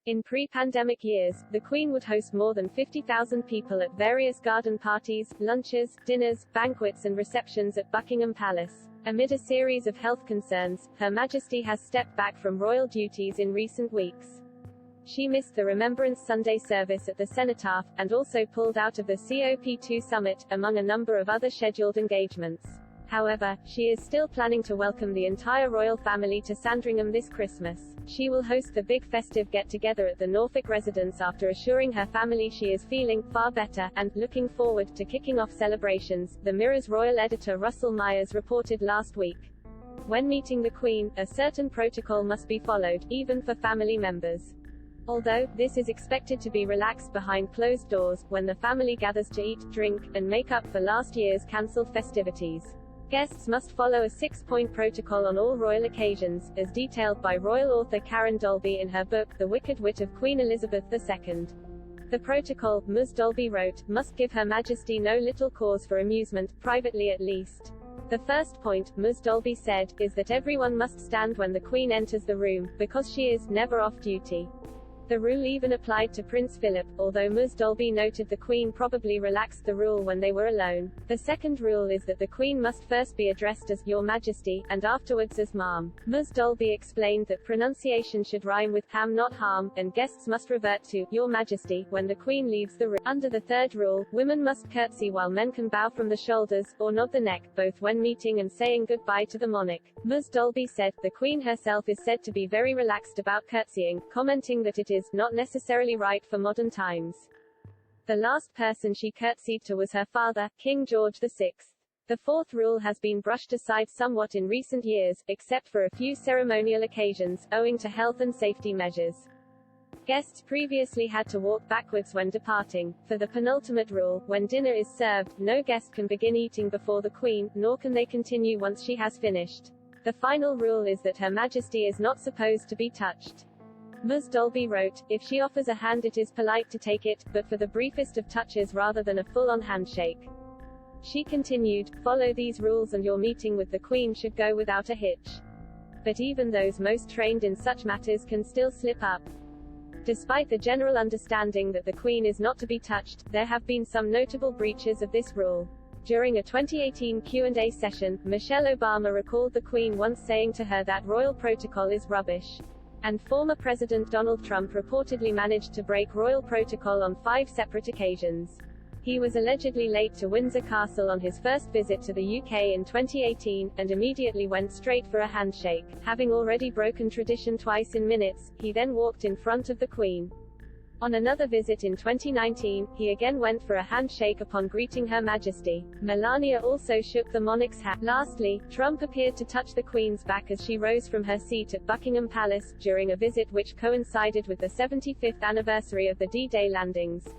In pre-pandemic years, the Queen would host more than 50,000 people at various garden parties, lunches, dinners, banquets and receptions at Buckingham Palace. Amid a series of health concerns, Her Majesty has stepped back from royal duties in recent weeks. She missed the Remembrance Sunday service at the Cenotaph, and also pulled out of the COP2 summit, among a number of other scheduled engagements. However, she is still planning to welcome the entire royal family to Sandringham this Christmas. She will host the big festive get-together at the Norfolk residence after assuring her family she is feeling far better, and looking forward to kicking off celebrations, the Mirror's royal editor Russell Myers reported last week. When meeting the Queen, a certain protocol must be followed, even for family members. Although, this is expected to be relaxed behind closed doors, when the family gathers to eat, drink, and make up for last year's cancelled festivities. Guests must follow a 6-point protocol on all royal occasions, as detailed by royal author Karen Dolby in her book, The Wicked Wit of Queen Elizabeth II. The protocol, Ms. Dolby wrote, must give Her Majesty no little cause for amusement, privately at least. The first point, Ms. Dolby said, is that everyone must stand when the Queen enters the room, because she is never off duty. The rule even applied to Prince Philip, although Ms. Dolby noted the Queen probably relaxed the rule when they were alone. The second rule is that the Queen must first be addressed as Your Majesty, and afterwards as Ma'am. Ms. Dolby explained that pronunciation should rhyme with ham not harm, and guests must revert to Your Majesty when the Queen leaves the room. Under the third rule, women must curtsy while men can bow from the shoulders, or nod the neck, both when meeting and saying goodbye to the monarch. Ms. Dolby said, the Queen herself is said to be very relaxed about curtsying, commenting that it is not necessarily right for modern times. The last person she curtsied to was her father, King George VI. The fourth rule has been brushed aside somewhat in recent years, except for a few ceremonial occasions, owing to health and safety measures. Guests previously had to walk backwards when departing. For the penultimate rule, when dinner is served, no guest can begin eating before the Queen, nor can they continue once she has finished. The final rule is that Her Majesty is not supposed to be touched. Ms. Dolby wrote, if she offers a hand it is polite to take it, but for the briefest of touches rather than a full-on handshake. She continued, follow these rules and your meeting with the Queen should go without a hitch. But even those most trained in such matters can still slip up. Despite the general understanding that the Queen is not to be touched, there have been some notable breaches of this rule. During a 2018 Q&A session, Michelle Obama recalled the Queen once saying to her that royal protocol is rubbish. And former President Donald Trump reportedly managed to break royal protocol on 5 separate occasions. He was allegedly late to Windsor Castle on his first visit to the UK in 2018, and immediately went straight for a handshake. Having already broken tradition twice in minutes, he then walked in front of the Queen. On another visit in 2019, he again went for a handshake upon greeting Her Majesty. Melania also shook the monarch's hand. Lastly, Trump appeared to touch the Queen's back as she rose from her seat at Buckingham Palace, during a visit which coincided with the 75th anniversary of the D-Day landings.